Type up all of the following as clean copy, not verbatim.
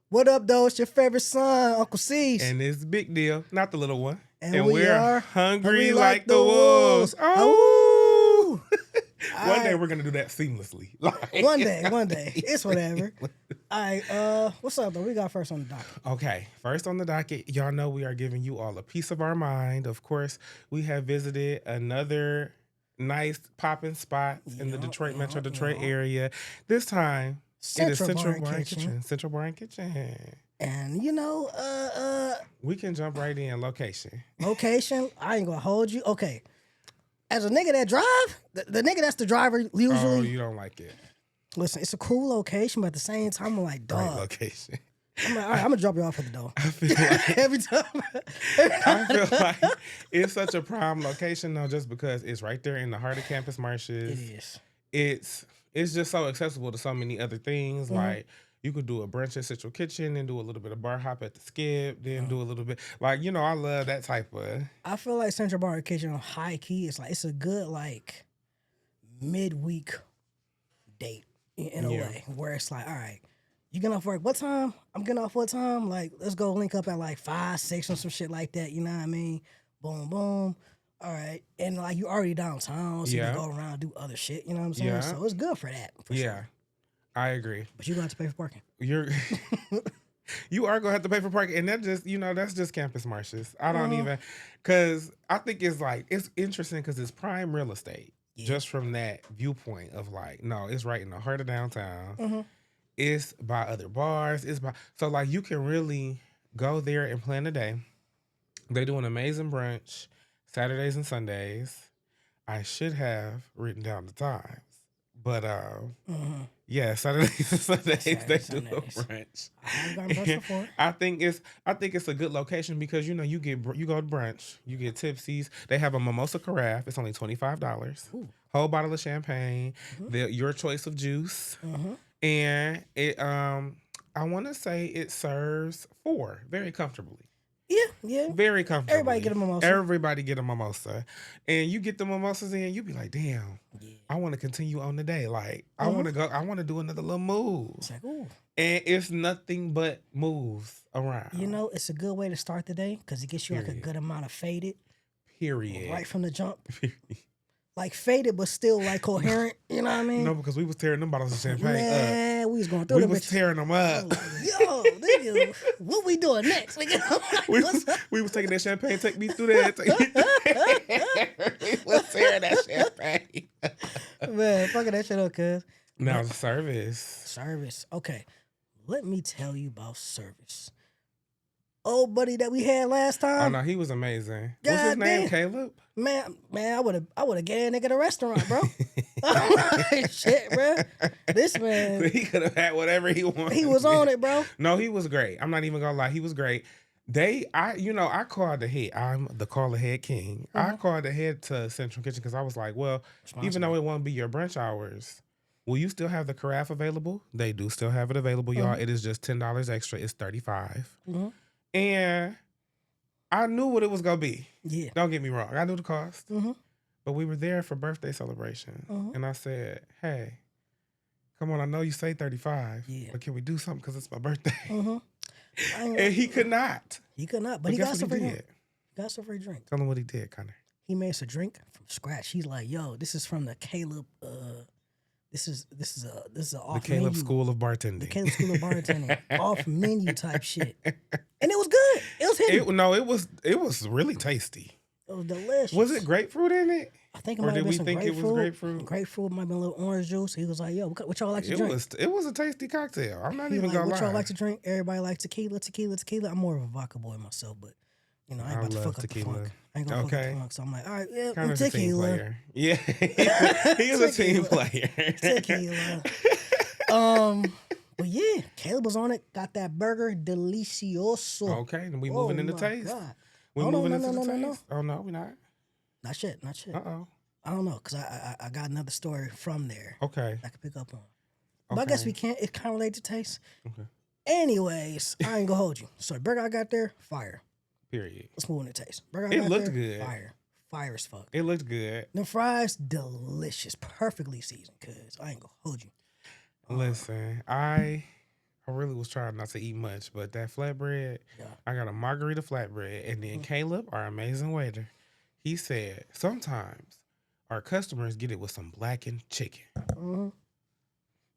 What up, though? It's your favorite son, Uncle C's. And it's Big Deal, not the little one. And we are hungry like the wolves. Oh! One day we're going to do that seamlessly. One day. It's whatever. All right, what's up, though? We got first on the docket. Okay, first on the docket, y'all know we are giving you all a piece of our mind. Of course, we have visited another nice popping spot in the Metro Detroit area. This time, it is Central Bar and Kitchen. Central Bar and Kitchen. And we can jump right in. Location. I ain't gonna hold you. Okay. As a nigga that drive, the nigga that's the driver usually. Oh, you don't like it. Listen, it's a cool location, but at the same time, I'm like, dog. Great location. I'm like, all right, I'm gonna drop you off at the door. I feel like every time. I feel like it's such a prime location though, just because it's right there in the heart of Campus Marshes. It is. It's just so accessible to so many other things. Mm-hmm. Like you could do a brunch at Central Kitchen and do a little bit of bar hop at the Skip, then do a little bit I love that type of. I feel like Central Bar and Kitchen on high key. It's a good midweek date in a way where it's like, all right, you getting off work? What time? I'm getting off what time? Like, let's go link up at 5, 6 or some shit like that. You know what I mean? Boom, boom. All right. And you already downtown, so you can go around and do other shit. You know what I'm saying? Yeah. So it's good for that. For sure. I agree. But you're going to have to pay for parking. You are going to have to pay for parking. And that just, that's just Campus Marshes. I don't even, because I think it's interesting because it's prime real estate. Yeah. Just from that viewpoint of no, it's right in the heart of downtown. Mm-hmm. It's by other bars. So you can really go there and plan a day. They do an amazing brunch Saturdays and Sundays. I should have written down the times, but Saturdays and Sundays they do a brunch. I haven't gone brunch before. I think it's a good location because you go to brunch, you get tipsies. They have a mimosa carafe. It's only $25. Ooh. Whole bottle of champagne, your choice of juice. Mm-hmm. And it, I want to say it serves 4 very comfortably. Yeah. Very comfortably. Everybody get a mimosa. And you get the mimosas in, you be like, damn, I want to continue on the day. I want to do another little move. It's like, ooh. And it's nothing but moves around. It's a good way to start the day because it gets you a good amount of faded. Period. Right from the jump. Faded, but still coherent. You know what I mean? No, because we was tearing them bottles of champagne up. We was going through them. We was tearing them up. Yo, nigga, what we doing next? We was taking that champagne. Take me through that. We was tearing that champagne. Man, fucking that shit up, cuz. Now, service. Service. Okay. Let me tell you about service. Old buddy that we had last time. Oh no, he was amazing. What's his name? Caleb? Man, I would have gave that nigga the restaurant, bro. Shit, bro. This man, he could have had whatever he wanted. He was on it, bro. No, he was great. I'm not even gonna lie, he was great. I called ahead. I'm the call ahead king. Mm-hmm. I called ahead to Central Kitchen because I was like, well, even though it won't be your brunch hours, will you still have the carafe available? They do still have it available, y'all. It is just $10 extra. It's $35. Mm-hmm. And I knew what it was going to be. Yeah. Don't get me wrong. I knew the cost. Mm-hmm. But we were there for birthday celebration. Mm-hmm. And I said, hey, come on, I know you say $35. Yeah. But can we do something because it's my birthday? Mm-hmm. And he could not. But he got some free drink. Got some free drink. Tell him what he did, Connor. He made us a drink from scratch. He's like, yo, this is from the Caleb... This is a off the Caleb menu. School of Bartending. The Caleb School of Bartending. Off menu type shit. And it was good. It was hitting. It was really tasty. It was delicious. Was it grapefruit in it? I think it might have been some grapefruit. Or did we think it was grapefruit? Grapefruit might have been a little orange juice. He was like, yo, what y'all like to drink? It was a tasty cocktail. I'm not even gonna lie. What y'all like to drink? Everybody likes tequila. I'm more of a vodka boy myself, but I ain't about to fuck tequila. Up the funk. I ain't gonna fuck up the funk. So I'm like, all right, yeah, kind of tequila. A team player. Yeah, he is a team player. Tequila. But yeah, Caleb was on it. Got that burger, delicioso. Okay, then we moving into taste. We moving into the taste. Oh no, we not. Not yet. Uh-oh. I don't know, because I got another story from there. Okay. I can pick up on. But I guess we can't. It kind of relates to taste. Okay. Anyways, I ain't gonna hold you. So burger I got there, fire. Period. Let's move into taste. Burger it looked good. Fire as fuck. It looked good. The fries, delicious. Perfectly seasoned, cuz I ain't gonna hold you. Listen, I I really was trying not to eat much, but that flatbread, Yeah. I got a margarita flatbread. And then Caleb, our amazing waiter, he said, sometimes our customers get it with some blackened chicken. Mm-hmm.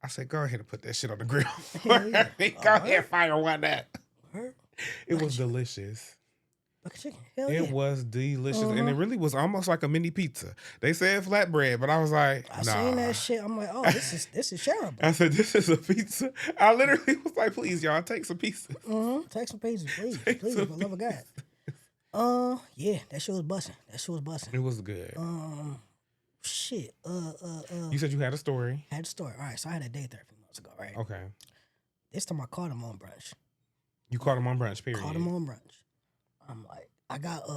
I said, go ahead and put that shit on the grill. Hell yeah. Go ahead, fire one that. Word. It was delicious. Black chicken. Hell It yeah. was delicious. And it really was almost like a mini pizza. They said flatbread, but I was like, I nah. seen that shit. I'm like, oh, this is shareable. I said, this is a pizza. I literally was like, please, y'all, take some pieces. Take some pieces, please. Please, for the love of God. Yeah, that shit was busting. It was good. Shit. You said you had a story. I had a story. All right, so I had a date there a few months ago, right? Okay. This time I caught him on brunch. You caught him on brunch, period. Caught him on brunch. I'm like, I got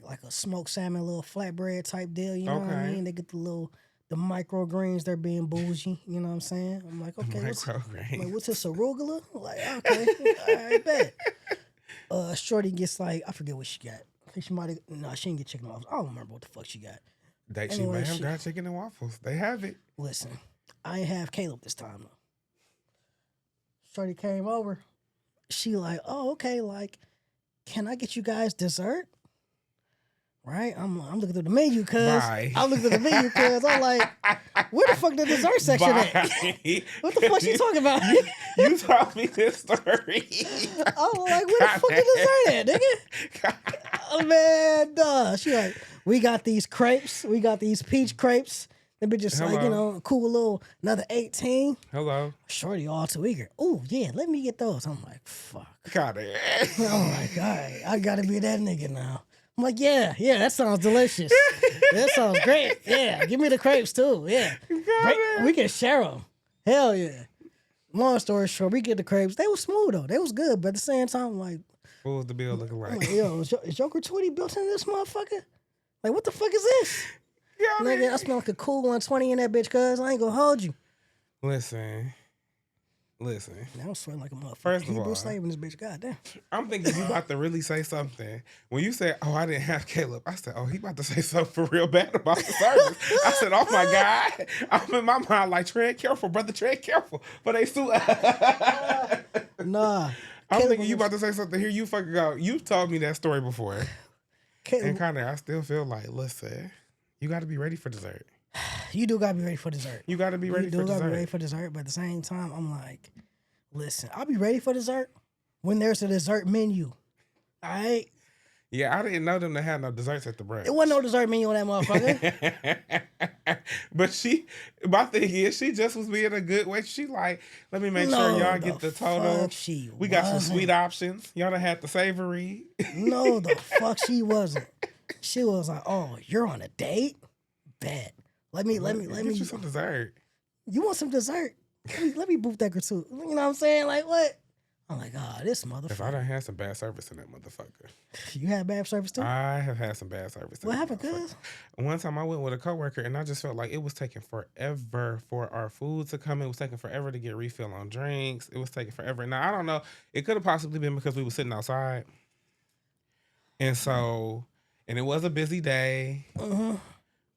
like a smoked salmon, little flatbread type deal, you know what I mean? They get the microgreens, they're being bougie, you know what I'm saying? I'm like, okay, what's this, arugula? I'm like, okay, all right, bet. Shorty gets like, I forget what she got. I think she she didn't get chicken and waffles. I don't remember what the fuck she got. She may have got chicken and waffles. They have it. Listen, I ain't have Caleb this time though. Shorty came over. She like, oh, okay, like, can I get you guys dessert? Right? I'm looking through the menu, cuz. I'm like, where the fuck the dessert section at? What the fuck she talking about? You told me this story. I'm like, where the fuck the dessert at, nigga? Oh, man, duh. She like, we got these crepes. We got these peach crepes. Them bitches like, a cool little, another 18. Hello. Shorty all too eager. Oh, yeah, let me get those. I'm like, fuck. Got it. I'm like, all right, I gotta be that nigga now. I'm like, yeah, that sounds delicious. That sounds great. Yeah, give me the crepes too. Yeah. We can share them. Hell yeah. Long story short, we get the crepes. They was smooth though. They was good, but at the same time, I'm like, what was the bill looking like? Yo, is your gratuity built into this motherfucker? Like, what the fuck is this? Nigga, I smell like a cool 120 in that bitch, cuz I ain't gonna hold you. Listen. Now I'm sweating like a motherfucker. First of Hebrew all, slave in this bitch. Goddamn. I'm thinking you about to really say something. When you said, oh, I didn't have Caleb, I said, oh, he about to say something for real bad about the service. I said, oh my God. I'm in my mind like, tread careful, brother, tread careful. But they still. Nah. I'm thinking you about to say something. Here you fucking go. You've told me that story before. And kind of, I still feel like, listen, you got to be ready for dessert. You do gotta be ready for dessert. You gotta be ready for dessert. You do gotta be ready for dessert, but at the same time, I'm like, listen, I'll be ready for dessert when there's a dessert menu. All right? Yeah, I didn't know them to have no desserts at the brunch. It wasn't no dessert menu on that motherfucker. But my thing is, she just was being a good way. She like, let me make sure y'all get the total. We got some sweet options. Y'all done had the savory. No, the fuck she wasn't. She was like, oh, you're on a date? Bet. Let me get you some dessert. You want some dessert? Let me boot that gratuity. You know what I'm saying? Like what? I'm like, this motherfucker. If I done had some bad service in that motherfucker. You had bad service too? I have had some bad service. What happened, cuz? One time I went with a coworker and I just felt like it was taking forever for our food to come in. It was taking forever to get refill on drinks. It was taking forever. Now I don't know. It could have possibly been because we were sitting outside. And so, and it was a busy day.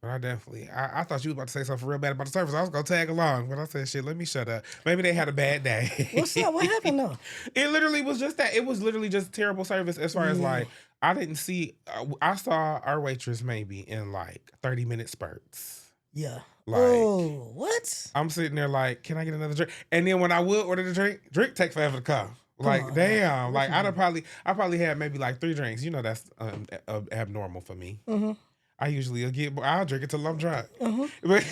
But I thought you was about to say something real bad about the service. I was going to tag along, but I said, shit, let me shut up. Maybe they had a bad day. What's up? What happened though? It literally was just that. It was literally just terrible service as far as like, I didn't see, I saw our waitress maybe in like 30-minute spurts. Yeah. Like, what? I'm sitting there like, can I get another drink? And then when I would order the drink take forever to come. Like, damn. Like, I probably had maybe like 3 drinks. You know, that's abnormal for me. I usually I'll drink it till I'm drunk. But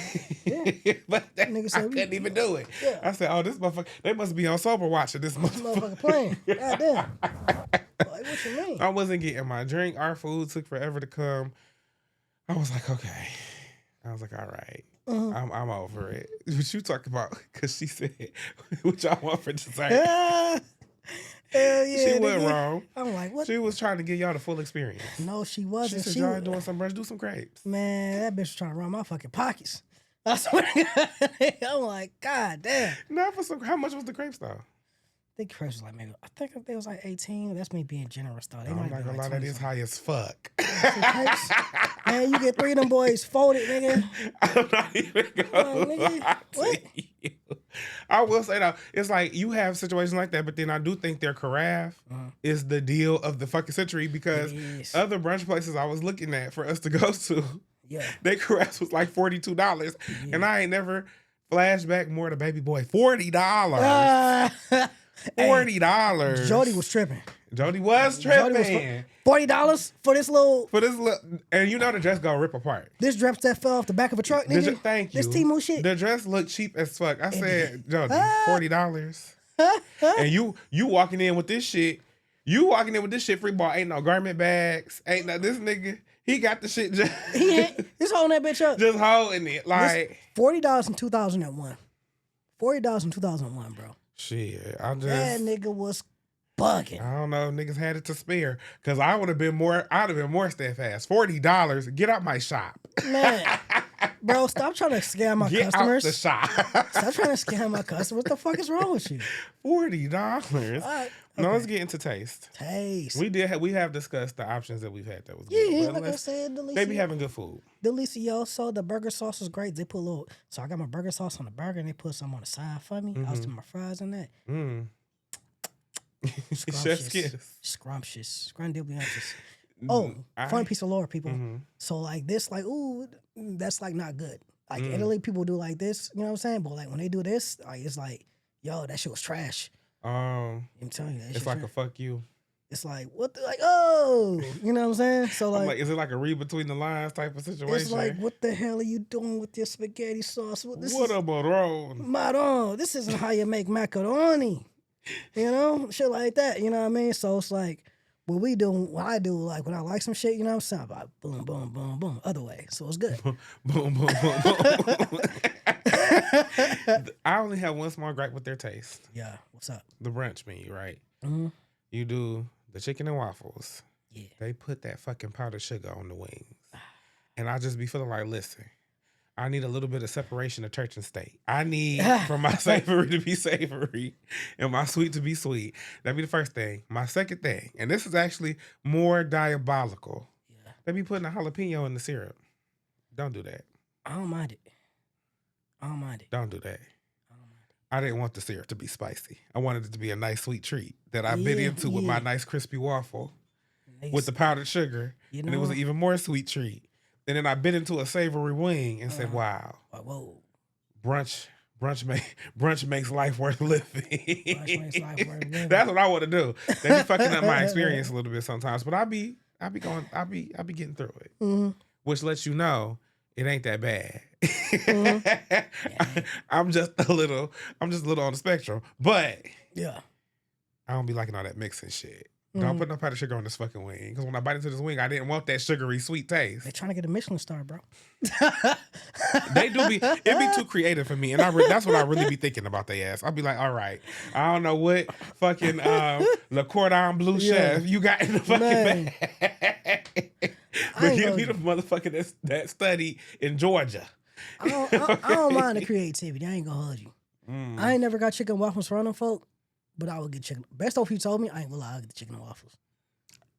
I couldn't even do it. Yeah. I said, oh, this motherfucker, they must be on sober watching this motherfucker playing. Goddamn. Like, what you mean? I wasn't getting my drink. Our food took forever to come. I was like, okay. I was like, all right. I'm over it. What you talking about? Because she said, what y'all want for dessert? Hell yeah, she wasn't wrong. I'm like, what? She was trying to give y'all the full experience. No, she wasn't. She said, y'all doing some brunch, do some crepes. Man, that bitch was trying to run my fucking pockets. I swear to God. I'm like, God damn. Not for some. How much was the crepes though? think the price was like maybe. I think it was like 18. That's me being generous though. They I'm might not be gonna like lie, that 20 is something. high as fuck. Man, you get 3 of them boys folded, nigga. I'm not even gonna Nigga, lie what? to you. I will say though, it's like you have situations like that, but then I do think their carafe is the deal of the fucking century because It is. other brunch places I was looking at for us to go to, Yeah. their carafes was like $42, and I ain't never flashed back more to baby boy. $40. $40. Jody was tripping. Jody was tripping. $40 for this little. And you know the dress gonna rip apart. This dress that fell off the back of a truck, nigga. Thank you. This Timo shit. The dress looked cheap as fuck. I said, Jody, $40. And you walking in with this shit. You walking in with this shit free ball. Ain't no garment bags. Ain't no this nigga. He got the shit just He's holding that bitch up. just holding it. Like $40 in 2001. $40 in 2001, bro. Shit. That nigga was bugging. I don't know if niggas had it to spare. Cause I'd have been more steadfast. $40. Get out my shop. Man. Bro, stop trying to scam my customers. Get out the shop. Stop trying to scam my customers. What the fuck is wrong with you? $40. Right. No, let's get into taste. Taste. We have discussed the options that we've had that was Yeah, good. like I said, They be having good food. Delicioso, the burger sauce is great. They put a little, so I got my burger sauce on the burger and they put some on the side for me. I was doing my fries in that. Chef's kiss. Scrumptious. Scrundibulious. Oh, fun piece of lore, people. So like this, like, ooh, that's like not good. Like Italy, people do like this, you know what I'm saying? But like when they do this, like it's like, yo, that shit was trash. I'm telling you, that it's like a fuck you. It's like what the you know what I'm saying? So like is it like a read between the lines type of situation? It's like, what the hell are you doing with your spaghetti sauce? What a maron. Maron. This isn't how you make macaroni. You know, shit like that. You know what I mean? So it's like what I do, like when I like some shit, you know what I'm saying? About boom, boom, boom, boom, other way. So it's good. boom, boom, boom, boom. I only have one small gripe with their taste. Yeah, what's up? The brunch menu, right? Mm-hmm. You do the chicken and waffles. Yeah. They put that fucking powdered sugar on the wings. And I just be feeling like, listen, I need a little bit of separation of church and state. I need for my savory to be savory and my sweet to be sweet. That'd be the first thing. My second thing, and this is actually more diabolical. Yeah. They be putting a jalapeno in the syrup. Don't do that. I don't mind it. Don't do that. I didn't want the syrup to be spicy. I wanted it to be a nice sweet treat that I bit into with my nice crispy waffle with the powdered sugar. And it was an even more sweet treat. And then I bit into a savory wing and said, wow. Whoa. Brunch makes life worth living. That's what I want to do. They be fucking up my experience a little bit sometimes, but I be getting through it. Mm-hmm. Which lets you know it ain't that bad. Mm-hmm. I'm just a little on the spectrum. But yeah, I don't be liking all that mixing shit. Don't put no powdered sugar on this fucking wing. Because when I bite into this wing, I didn't want that sugary sweet taste. They're trying to get a Michelin star, bro. They do be, it be too creative for me. And that's what I really be thinking about their ass. I'll be like, all right, I don't know what fucking Le Cordon Bleu chef you got in the fucking bag. But give me the motherfucker that studied in Georgia. I don't mind the creativity. I ain't gonna hold you. I ain't never got chicken waffles from them folk. But I would get chicken. Best of you told me, I ain't gonna lie, I'll get the chicken and waffles.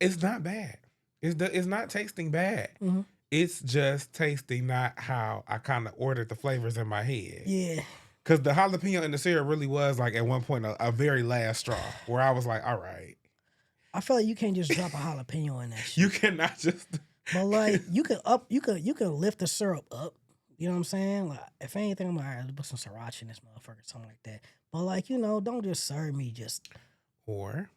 It's not bad. It's not tasting bad. Mm-hmm. It's just tasting not how I kind of ordered the flavors in my head. Yeah. Because the jalapeno and the syrup really was like at one point a very last straw where I was like, all right. I feel like you can't just drop a jalapeno in that shit. You cannot just. But like you can lift the syrup up. You know what I'm saying? Like if anything, I'm like, all right, let's put some sriracha in this motherfucker, something like that. But like, you know, don't just serve me just or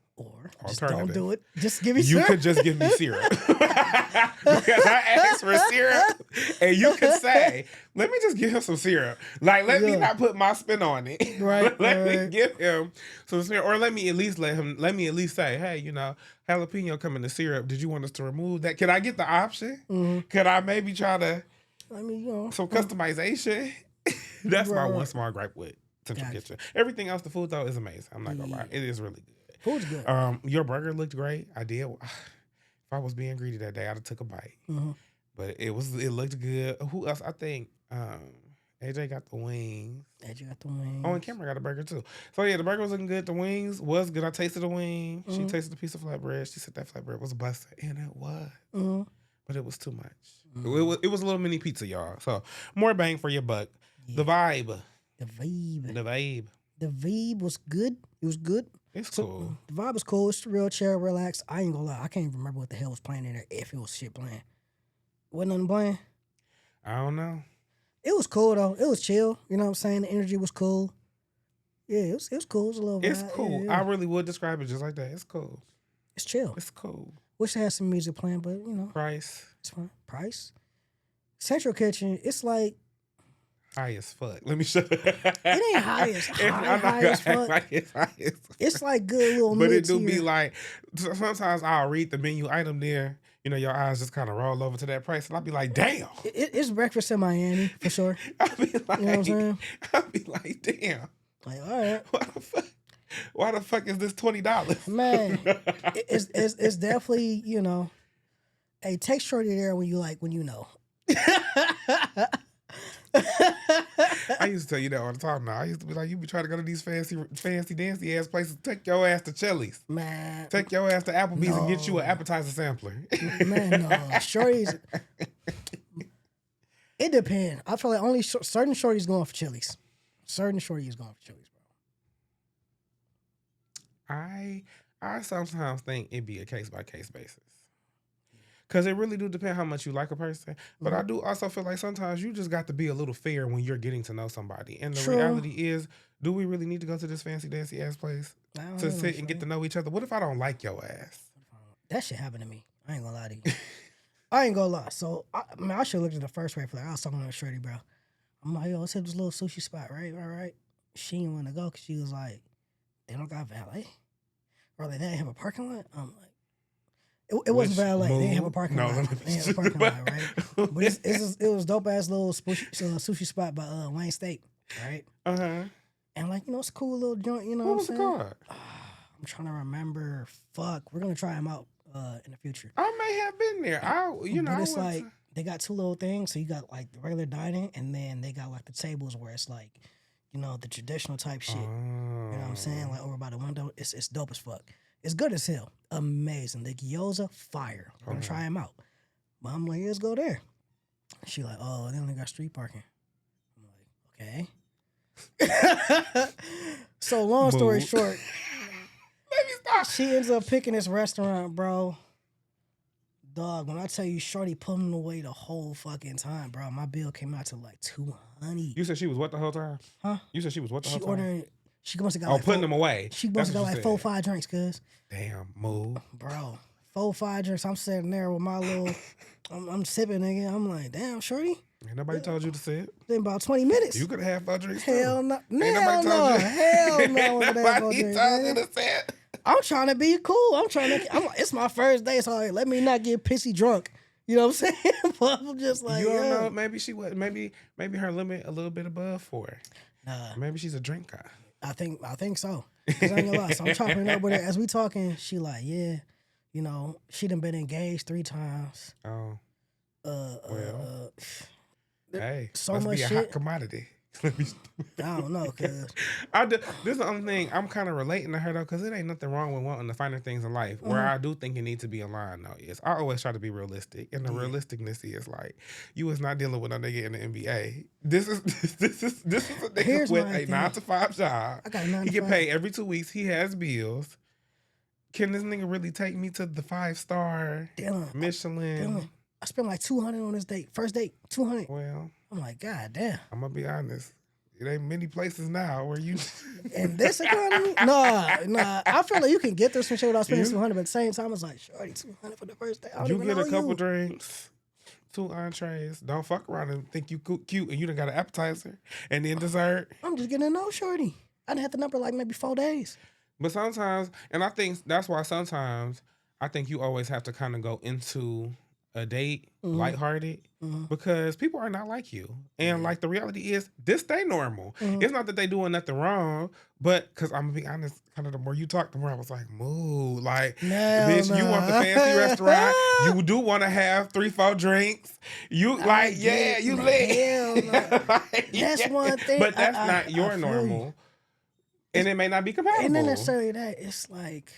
just don't do it. Just give me syrup. You could just give me syrup. Because I asked for syrup. And you could say, let me just give him some syrup. Like, let me not put my spin on it. Right. Let me give him some syrup. Or let me at least say, hey, you know, jalapeno come in the syrup. Did you want us to remove that? Can I get the option? Mm-hmm. Could I maybe try to some customization? That's my one small gripe with Central Kitchen. Everything else, the food though is amazing. I'm not gonna lie, it is really good. Food's good. Your burger looked great. I did. If I was being greedy that day, I'd have took a bite. Mm-hmm. But it looked good. Who else? I think AJ got the wings. AJ got the wings. Oh, and Cameron got a burger too. So yeah, the burger was looking good. The wings was good. I tasted the wing. She tasted the piece of flatbread. She said that flatbread was busted, and it was. But it was too much. It was a little mini pizza, y'all. So more bang for your buck. Yeah. The vibe. The vibe was good. It was good. It's cool. The vibe was cool. It's real chill, relaxed. I ain't gonna lie. I can't even remember what the hell was playing in there. If it was shit playing, wasn't nothing playing. I don't know. It was cool though. It was chill. You know what I'm saying? The energy was cool. Yeah, it was cool. It was a little vibe. It's cool. Yeah. I really would describe it just like that. It's cool. It's chill. It's cool. Wish they had some music playing, but you know. Price. It's fine. Price. Central Kitchen, it's like high as fuck. Let me show you. It ain't high as fuck. Like it's high as fuck. It's like good little but mid-tier. It do be like, sometimes I'll read the menu item there. You know, your eyes just kind of roll over to that price. And I'll be like, damn. It's breakfast in Miami, for sure. I'll be like, you know what I'm saying? I'll be like, damn. Like, all right. Why the fuck is this $20? Man, it's definitely, you know, hey, take shorty there when you know. I used to tell you that all the time now. I used to be like, you be trying to go to these fancy dancy ass places. Take your ass to Chili's. Man. Take your ass to Applebee's and get you an appetizer sampler. Man, no. Shorties. It depends. I feel like only certain shorties going for Chili's. Certain shorties going for Chili's, bro. I sometimes think it'd be a case by case basis. Because it really do depend how much you like a person. But I do also feel like sometimes you just got to be a little fair when you're getting to know somebody. And the reality is, do we really need to go to this fancy dancy ass place to sit and get to know each other? What if I don't like your ass? That shit happened to me. I ain't gonna lie to you. I ain't gonna lie. So, I should have looked at the first rate for I was talking to a shorty, bro. I'm like, yo, let's hit this little sushi spot, right? All right. She didn't want to go because she was like, they don't got valet. Or they didn't have a parking lot. I'm like, it wasn't valet. They didn't have a parking lot. They didn't have a parking lot, right? But it was dope ass little sushi spot by Wayne State, right? And like, you know, it's a cool little joint. You know what I'm saying? What was it called? I'm trying to remember. Fuck, we're gonna try them out in the future. I may have been there. But it's like they got two little things. So you got like the regular dining, and then they got like the tables where it's like, you know, the traditional type shit. You know what I'm saying? Like over by the window. It's dope as fuck. It's good as hell. Amazing. The gyoza, fire. We're gonna try them out. But I'm like, let's go there. She like, oh, they only got street parking. I'm like, okay. So long story short, let me stop. She ends up picking this restaurant, bro. Dog, when I tell you shorty pulling away the whole fucking time, bro, my bill came out to like $200. You said she was what the whole time? Huh? You said she was what the whole time? Ordering. She must have got putting them away. She must have got like 4-5 drinks, cuz. Damn, move. Bro, 4-5 drinks. I'm sitting there with my little, I'm sipping, nigga. I'm like, damn, shorty. Ain't nobody told you to sit. In about 20 minutes. You could have 5 drinks Hell too. no. Hell no. Hell no. Nobody told you to sit. I'm trying to be cool. I'm like, it's my first day, so like, let me not get pissy drunk. You know what I'm saying? But I'm just like, you don't know. Maybe she was. Maybe her limit a little bit above 4. Nah. Maybe she's a drinker. I think so. 'Cause I ain't gonna lie. So I'm chopping it up with her. As we talking, she like, yeah, you know, she done been engaged 3 times. Oh. Well. Hey, so must much be a shit. hot commodity. I don't know, cause this is the only thing I'm kind of relating to her though, cause it ain't nothing wrong with wanting the finer things in life. Where I do think it needs to be aligned though is I always try to be realistic, and the realisticness is like you is not dealing with no nigga in the NBA. This is a nigga with a 9-to-5 job. I got a 9 to 5. He get paid every 2 weeks. He has bills. Can this nigga really take me to the 5-star Michelin? I spent like $200 on this date. First date, $200. Well, I'm like, God damn. I'm gonna be honest. It ain't many places now where you in this economy. Nah. I feel like you can get this some shit without spending $200, but at the same time, it's like, shorty, $200 for the first day. You get a couple drinks, 2 entrees. Don't fuck around and think you cute and you done got an appetizer and then dessert. I'm just getting to know shorty. I done had the number like maybe 4 days. But sometimes, and I think that's why sometimes I think you always have to kind of go into a date lighthearted because people are not like you. And like the reality is this stay normal. It's not that they doing nothing wrong, but because I'm gonna be honest, kind of the more you talk, the more I was like, moo. Like, bitch, you want the fancy restaurant. You do want to have 3-4 drinks. You like, yeah, you lit. Like, that's one thing. But that's not your normal. And it may not be compatible. And not necessarily that. It's like,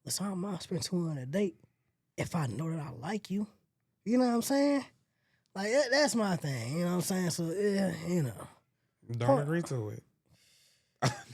listen, I'm gonna spend $200 on a date if I know that I like you. You know what I'm saying? Like, that's my thing. You know what I'm saying? So, yeah, you know. Don't agree to it.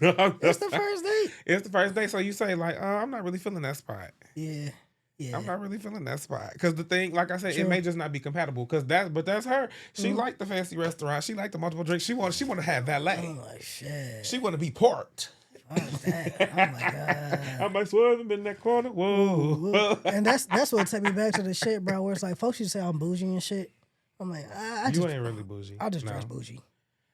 It's the first date. It's the first date. So you say, like, I'm not really feeling that spot. Yeah. Yeah. I'm not really feeling that spot. Because the thing, like I said, it may just not be compatible. But that's her. She liked the fancy restaurant. She liked the multiple drinks. She want to have valet. I'm like, shit. She want to be parked. Fuck that. Oh my God. I might swerve in that corner. Whoa. And that's what take me back to the shit, bro, where it's like folks used to say I'm bougie and shit. I'm like, you ain't really bougie. I just dress bougie.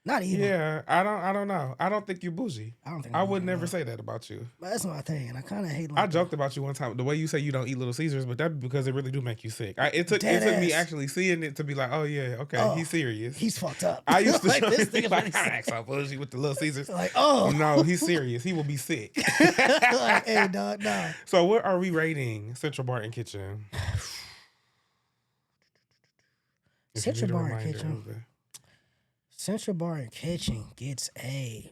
Not even. Yeah, I don't know. I don't think you're bougie. I would never say that about you. But that's my thing, and I kind of hate. I joked about you one time. The way you say you don't eat Little Caesars, but that's because it really do make you sick. It took me actually seeing it to be like, oh yeah, okay, he's serious. He's fucked up. I used to like this thing like, I act so bougie with the Little Caesars. Like, oh no, he's serious. He will be sick. Like, hey, dog, no. So what are we rating Central Bar and Kitchen? Central Bar and Kitchen. Central Bar and Kitchen gets a.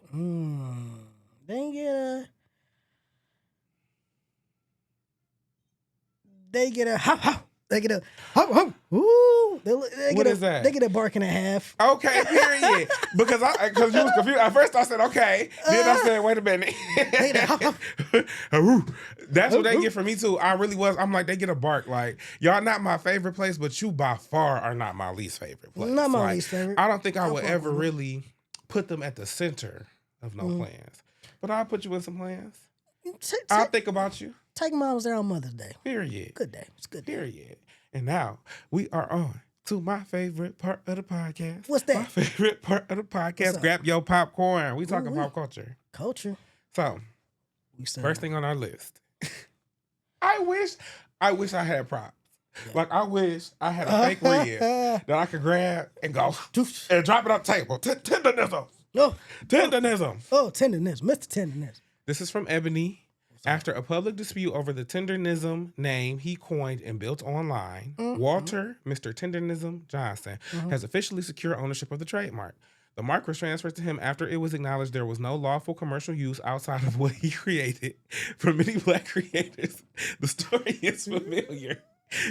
They get a hop hop. They get a hop hop. Ooh. What is that? They get a bark and a half. Okay, period. Because you was confused. At first I said okay. Then I said, wait a minute. That's what they get from me too. I really was. I'm like, they get a bark. Like, y'all not my favorite place, but you by far are not my least favorite place. Not my least favorite. I don't think I would ever really put them at the center of no plans. But I'll put you in some plans. I'll think about you. Take Mom's there on Mother's Day. Period. Good day. It's good day. Period. And now we are on to my favorite part of the podcast. What's that? My favorite part of the podcast. Grab your popcorn. We talking pop culture. Culture. So, first thing on our list. I wish I had props. Yeah. Like, I wish I had a fake rib that I could grab and go and drop it on the table. Tenderism. Oh. Tenderism. Oh, tenderness. Mr. Tenderness. This is from Ebony. After a public dispute over the Tendernism name he coined and built online, Walter, Mr. Tendernism Johnson, has officially secured ownership of the trademark. The mark was transferred to him after it was acknowledged there was no lawful commercial use outside of what he created. For many Black creators, the story is familiar.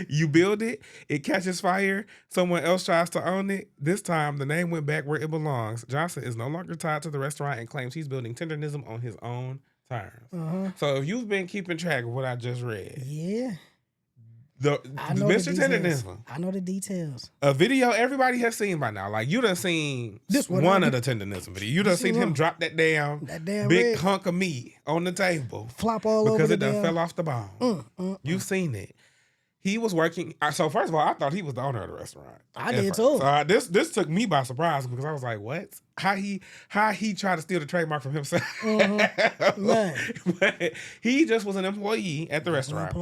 You build it, it catches fire, someone else tries to own it. This time, the name went back where it belongs. Johnson is no longer tied to the restaurant and claims he's building Tendernism on his own terms. So if you've been keeping track of what I just read, Mr. Tendernism. I know the details. A video everybody has seen by now. Like, you done seen one of the Tendernism videos. You done seen him drop that damn big hunk of meat on the table. Flop all over because it done fell off the bone. You've seen it. He was working. So first of all, I thought he was the owner of the restaurant. I did too. So this took me by surprise because I was like, "What? How he tried to steal the trademark from himself?" But he just was an employee at the restaurant.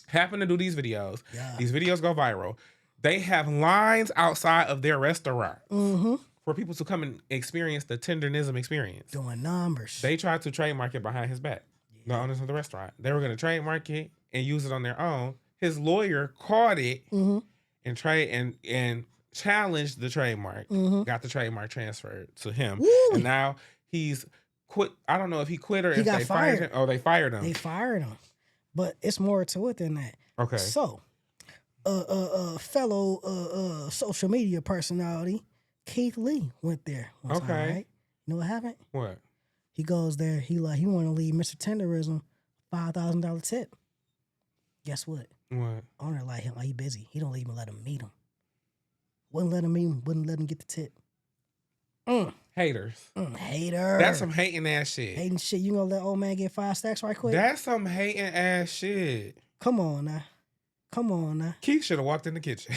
Happened to do these videos. Yeah. These videos go viral. They have lines outside of their restaurant for people to come and experience the Tendernism experience. Doing numbers. They tried to trademark it behind his back. The owners of the restaurant. They were going to trademark it and use it on their own. His lawyer caught it and challenged the trademark. Got the trademark transferred to him. Woo! And now he's quit. I don't know if he quit or if they fired him. Oh, they fired him. They fired him. But it's more to it than that. Okay. So, fellow social media personality, Keith Lee, went there one time, right? You know what happened? What? He goes there. He want to leave Mr. Tenderism $5,000 tip. Guess what? What? Owner like him. Like, he busy. He don't even let him meet him. Wouldn't let him meet him. Wouldn't let him get the tip. Haters. Hater. That's some hating ass shit. Hating shit. You gonna let old man get 5 stacks right quick? That's some hating ass shit. Come on now. Come on now. Keith should have walked in the kitchen.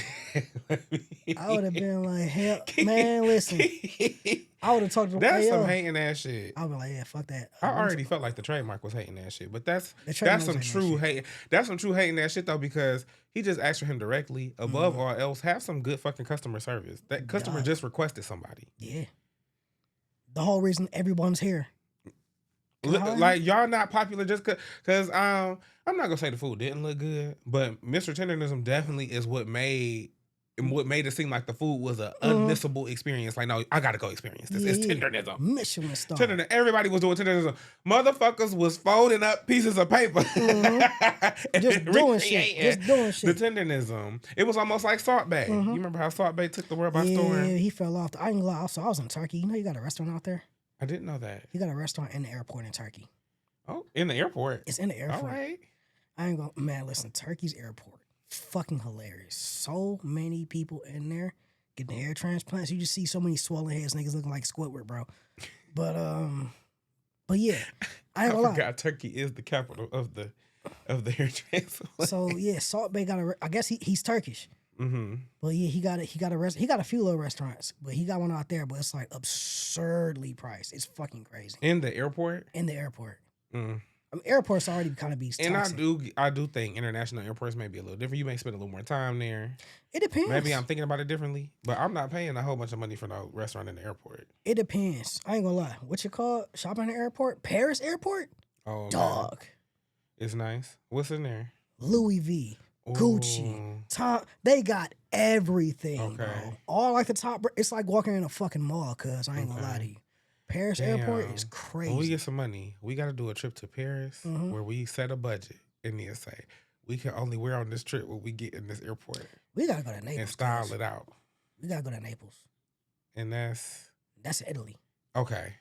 I would have been like, hell, man, listen. I would have talked to That's some hating ass shit. I would be like, yeah, fuck that. I already felt like the trademark was hating ass shit, but that's some was true hate. That's some true hating ass shit though, because he just asked for him directly. Above all else, have some good fucking customer service. That customer just requested somebody. Yeah. The whole reason everyone's here. Like y'all not popular just because I'm not gonna say the food didn't look good, but Mr. Tendernism definitely is what made it seem like the food was an unmissable experience. Like, no, I gotta go experience this. It's Tendernism. Michelin star. Everybody was doing Tendernism. Motherfuckers was folding up pieces of paper and just doing shit. The Tendernism. It was almost like Salt Bae. You remember how Salt Bae took the world by storm? Yeah, he fell off. I ain't gonna lie. Also, I was in Turkey. You know, you got a restaurant out there. I didn't know that. You got a restaurant in the airport in Turkey. Oh, in the airport? It's in the airport. All right. I ain't gonna, man, listen, Turkey's airport, fucking hilarious. So many people in there getting hair transplants. You just see so many swollen heads, niggas looking like Squidward, bro. But yeah, I ain't gonna lie. Forgot Turkey is the capital of the hair transplant. So yeah, Salt Bae got I guess he's Turkish. Mm-hmm. But yeah, he got a few little restaurants, but he got one out there, but it's like absurdly priced. It's fucking crazy. In the airport? In the airport. Mm. I mean, airports already kind of be toxic. And I do think international airports may be a little different. You may spend a little more time there. It depends. Maybe I'm thinking about it differently, but I'm not paying a whole bunch of money for no restaurant in the airport. It depends. I ain't gonna lie. What you call shopping in the airport? Paris airport? Oh, dog. Man. It's nice. What's in there? Louis V, Gucci, Tom. They got everything, bro. All like the top. It's like walking in a fucking mall, cuz I ain't gonna lie to you. Paris airport is crazy. When we get some money, we got to do a trip to Paris where we set a budget and then say, we can only wear on this trip what we get in this airport. We got to go to Naples. And style it out. We got to go to Naples. And that's Italy. Okay.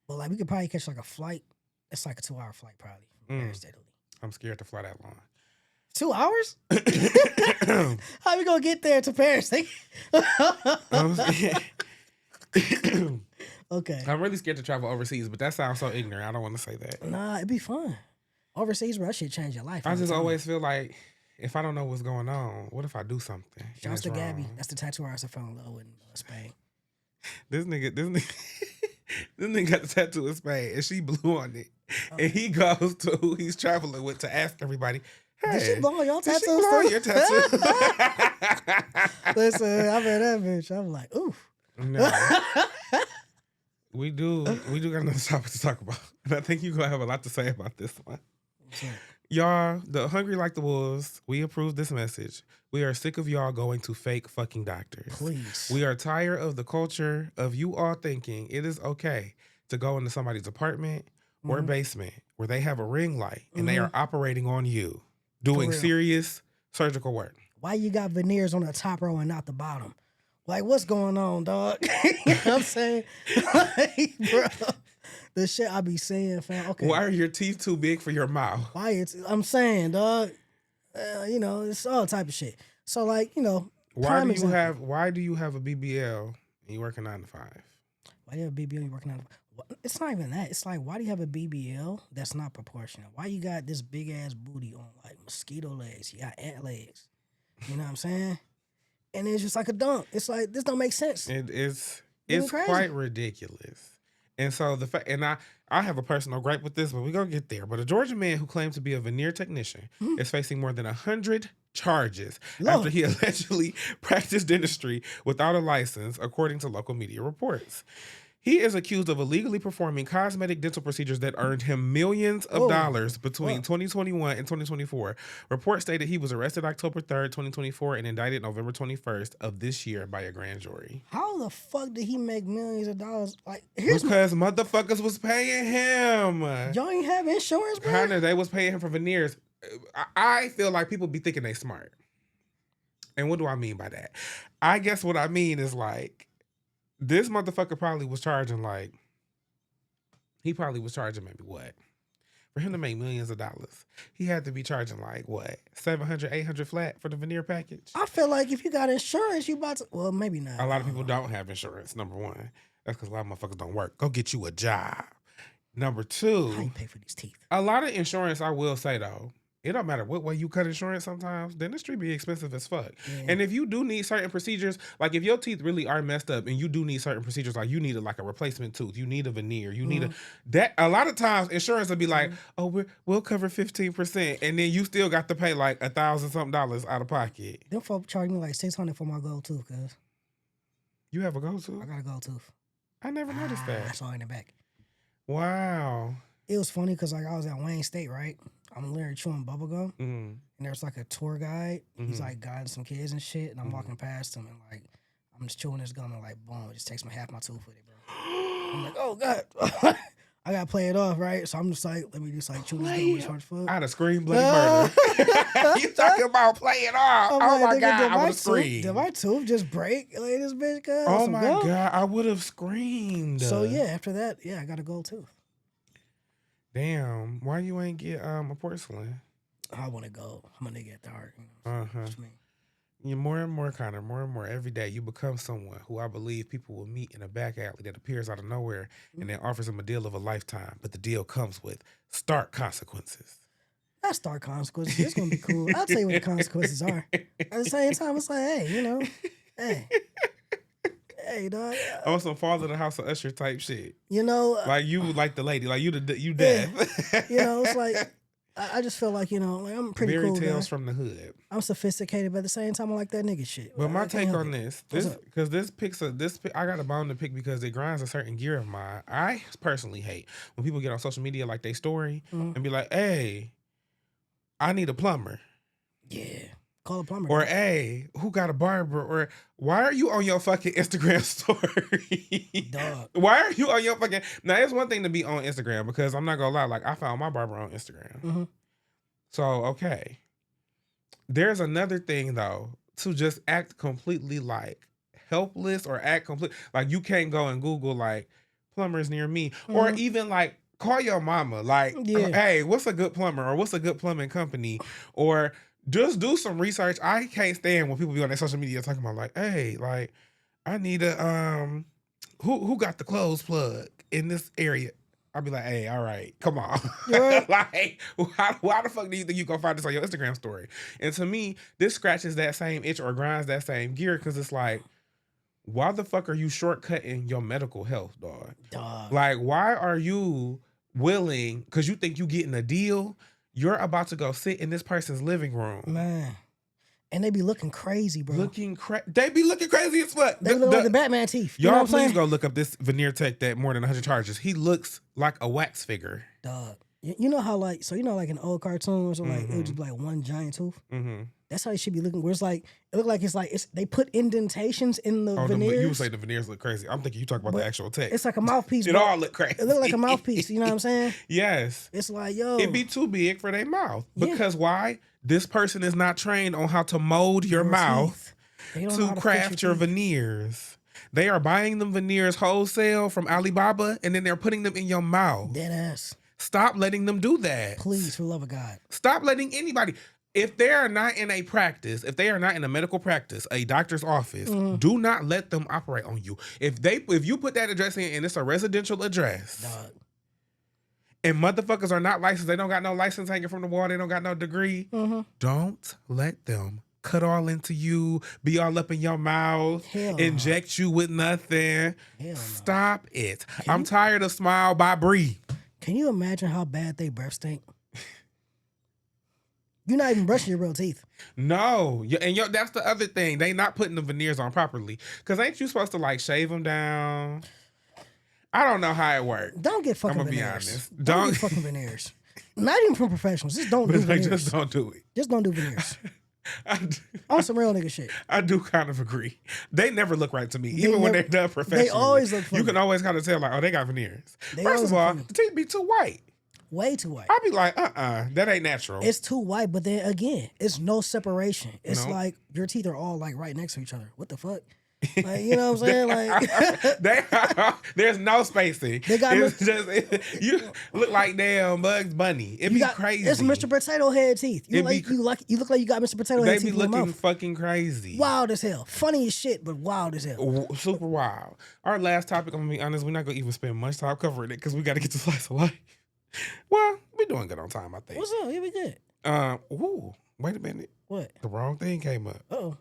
But like we could probably catch like a flight. It's like a 2-hour flight probably from Paris to Italy. I'm scared to fly that long. 2 hours? How we gonna get there to Paris? Okay. I'm really scared to travel overseas, but that sounds so ignorant. I don't want to say that. Nah, it'd be fun. Overseas, bro, that shit change your life. I just always feel like if I don't know what's going on, what if I do something? Shouts to Gabby. That's the tattoo artist I fell in love with in Spain. This nigga got the tattoo in Spain, and she blew on it. Okay. And he goes to who he's traveling with to ask everybody, hey, did she blow on your tattoo? Did she blow on your tattoo? Listen, I met that bitch. I'm like, oof. No. We do got another topic to talk about. And I think you're going to have a lot to say about this one. Sure. Y'all, the Hungry Like the Wolves, we approve this message. We are sick of y'all going to fake fucking doctors. Please. We are tired of the culture of you all thinking it is okay to go into somebody's apartment or basement where they have a ring light and they are operating on you, doing serious surgical work. Why you got veneers on the top row and not the bottom? Like, what's going on, dog? You know what I'm saying? Like, bro, the shit I be saying, fam. Okay. Why are your teeth too big for your mouth? I'm saying, dog, you know, it's all type of shit. So, like, you know, why do you have a BBL and you working 9 to 5? Why do you have a BBL and you working 9 to 5? It's not even that. It's like, why do you have a BBL that's not proportional? Why you got this big ass booty on like mosquito legs? You got ant legs. You know what I'm saying? And it's just like a dunk. It's like, this don't make sense. It's quite ridiculous. And so I have a personal gripe with this, but we're going to get there. But a Georgia man who claimed to be a veneer technician is facing more than 100 charges after he allegedly practiced dentistry without a license, according to local media reports. He is accused of illegally performing cosmetic dental procedures that earned him millions of dollars between 2021 and 2024. Reports stated he was arrested October 3rd, 2024, and indicted November 21st of this year by a grand jury. How the fuck did he make millions of dollars? Like, because motherfuckers was paying him. Y'all ain't have insurance, bro? Kinda, they was paying him for veneers. I feel like people be thinking they smart. And what do I mean by that? I guess what I mean is like, this motherfucker probably was charging maybe what? For him to make millions of dollars, he had to be charging like what? 700, 800 flat for the veneer package? I feel like if you got insurance, you about to, well, maybe not. A lot of people don't have insurance, number one. That's because a lot of motherfuckers don't work. Go get you a job. Number two. How you pay for these teeth? A lot of insurance, I will say though, it don't matter what way you cut insurance sometimes, dentistry be expensive as fuck. Yeah. And if you do need certain procedures, like if your teeth really are messed up and you do need certain procedures, like you need like a replacement tooth, you need a veneer, you need a lot of times insurance will be like, oh, we'll cover 15%, and then you still got to pay like $1,000 something out of pocket. Them folk charge me like $600 for my gold tooth, cuz. You have a gold tooth? I got a gold tooth. I never noticed that. That's all in the back. Wow. It was funny because like I was at Wayne State, right? I'm literally chewing bubble gum, and there's like a tour guide. He's like guiding some kids and shit, and I'm walking past him, and like I'm just chewing this gum, and like boom, it just takes me half my tooth with it, bro. I'm like, oh god, I gotta play it off, right? So I'm just like, let me just like chew this gum as fuck. I'd have screamed bloody murder. You talking about play it off? I'm oh like, my nigga, god, I would have screamed. Did my tooth just break? Like this bitch, cuz. Oh my god, I would have screamed. So yeah, after that, yeah, I got a gold tooth. Damn, why you ain't get a porcelain? I want to go. I'm a nigga at the heart. You know, that's me. You're more and more, Connor, more and more every day. You become someone who I believe people will meet in a back alley that appears out of nowhere and then offers them a deal of a lifetime. But the deal comes with stark consequences. Not stark consequences. It's gonna be cool. I'll tell you what the consequences are. At the same time, it's like, hey, you know, hey, dog. On some Fall of the House of Usher type shit. You know, like you, like the lady, like you deaf. You know, it's like I just feel like, you know, like I'm pretty cool. Fairy tales guy. from the hood. I'm sophisticated, but at the same time, I like that nigga shit. But my take on this because I got a bone to pick because it grinds a certain gear of mine. I personally hate when people get on social media like they story and be like, "Hey, I need a plumber." Yeah. Call a plumber. Or, hey, who got a barber? Or, why are you on your fucking Instagram story? Dog. Why are you on your fucking... Now, it's one thing to be on Instagram because I'm not going to lie. Like, I found my barber on Instagram. So, okay. There's another thing, though, to just act completely, like, helpless or act complete... Like, you can't go and Google, like, plumbers near me. Or even, like, call your mama. Like, hey, what's a good plumber? Or what's a good plumbing company? Or... Just do some research. I can't stand when people be on their social media talking about like, hey, like, I need a who got the clothes plug in this area? I'll be like, hey, all right, come on. Like, why the fuck do you think you gonna find this on your Instagram story? And to me, this scratches that same itch or grinds that same gear because it's like, why the fuck are you shortcutting your medical health, dog? Like, why are you willing, because you think you getting a deal, you're about to go sit in this person's living room. Man. And they be looking crazy, bro. They be looking crazy as fuck. They look like the Batman teeth. Y'all please go look up this veneer tech that more than 100 charges. He looks like a wax figure. Dog. You know how like, so you know like in old cartoons or like it would just be like one giant tooth? That's how it should be looking. Where it's like, it look like they put indentations in the veneers. You would say the veneers look crazy. I'm thinking you talking about the actual tech. It's like a mouthpiece. It all look crazy. It look like a mouthpiece. You know what I'm saying? Yes. It's like, yo. It be too big for their mouth. Because why? This person is not trained on how to mold your mouth to craft your veneers. They are buying them veneers wholesale from Alibaba and then they're putting them in your mouth. Dead ass. Stop letting them do that. Please, for the love of God. Stop letting anybody. If they are not in a practice, if they are not in a medical practice, a doctor's office, do not let them operate on you. If you put that address in and it's a residential address, and motherfuckers are not licensed, they don't got no license hanging from the wall, they don't got no degree, don't let them cut all into you, be all up in your mouth, inject you with nothing. Stop it. I'm tired of Smile by Bree. Can you imagine how bad they breath stink? You're not even brushing your real teeth. No. And that's the other thing. They not putting the veneers on properly. Because ain't you supposed to like shave them down? I don't know how it works. Don't get fucking veneers. I'm going to be honest. Don't get fucking veneers. Not even from professionals. Just don't do veneers. Just don't do it. Just don't do veneers. On some real nigga shit. I do kind of agree. They never look right to me. Even when they're done professionally. They always look funny. You can always kind of tell like, oh, they got veneers. First of all, the teeth be too white. Way too white. I'd be like, that ain't natural. It's too white, but then again, it's no separation. It's like your teeth are all like right next to each other. What the fuck? Like, you know what I'm saying? Like there's no spacing. They got you look like damn Bugs Bunny. It'd be crazy. It's Mr. Potato Head teeth. You look like you got Mr. Potato Head teeth. They be looking fucking crazy. Wild as hell. Funny as shit, but wild as hell. Super wild. Our last topic, I'm gonna be honest, we're not gonna even spend much time covering it because we gotta get to slice of life. Well, we're doing good on time, I think. What's up? Yeah, we good. Ooh, wait a minute. What? The wrong thing came up. Oh.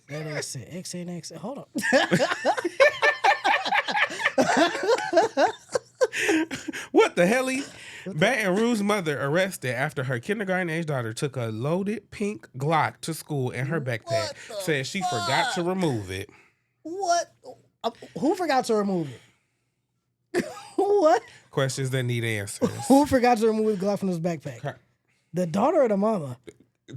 That ass said XNX. Hold on. What the hell? Baton Rouge mother arrested after her kindergarten age daughter took a loaded pink Glock to school in her backpack. Said she forgot to remove it. What? Who forgot to remove it? What? Questions that need answers. Who forgot to remove the Glock from his backpack? The daughter or the mama?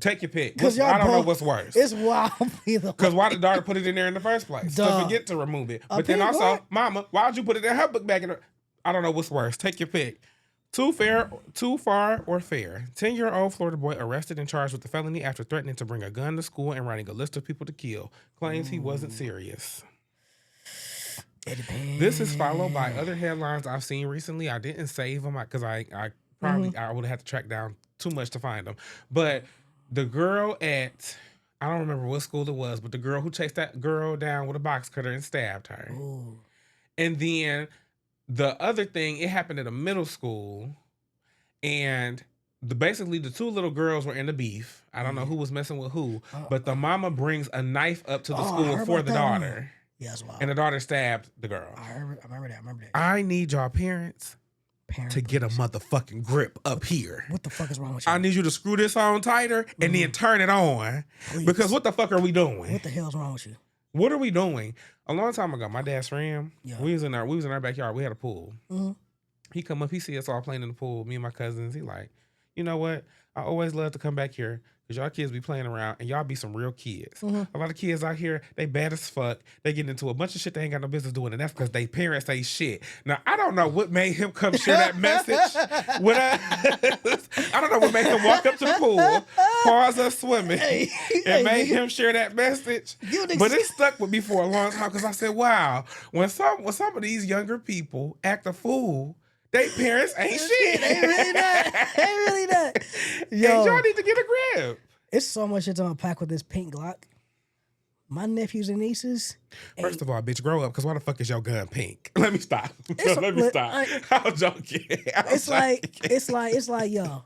Take your pick. Because I don't know what's worse. It's wild. Because why did the daughter put it in there in the first place? To forget to remove it. But then also, Glock? Mama, why'd you put it in her book bag? I don't know what's worse. Take your pick. Too far, or fair. 10-year-old Florida boy arrested and charged with a felony after threatening to bring a gun to school and writing a list of people to kill. Claims he wasn't serious. This is followed by other headlines I've seen recently. I didn't save them because I probably I would have had to track down too much to find them. But the girl at, I don't remember what school it was, but the girl who chased that girl down with a box cutter and stabbed her. Ooh. And then the other thing, it happened at a middle school, and basically the two little girls were in the beef. I don't know who was messing with who, but the mama brings a knife up to the school for the daughter. Yeah, that's wild. And the daughter stabbed the girl. I remember that. I need y'all parents to get a motherfucking grip up here. What the fuck is wrong with you? I need you to screw this on tighter and then turn it on. Please. Because what the fuck are we doing? What the hell's wrong with you? What are we doing? A long time ago, my dad's friend, yeah. we was in our backyard. We had a pool. Mm-hmm. He come up, he see us all playing in the pool, me and my cousins. He like, you know what? I always love to come back here because y'all kids be playing around and y'all be some real kids. A lot of kids out here, they bad as fuck. They get into a bunch of shit they ain't got no business doing, and that's because they parents say shit. Now, I don't know what made him come share that message with us. I don't know what made him walk up to the pool, pause us swimming, and made him share that message. But it stuck with me for a long time because I said, wow, when some of these younger people act a fool, they parents ain't shit. They really not. They really not. Yo, and y'all need to get a grip. It's so much shit to unpack with this pink Glock. My nephews and nieces. First of all, bitch, grow up, because why the fuck is your gun pink? Let me stop. Let me stop. I'm joking. It's like, yo,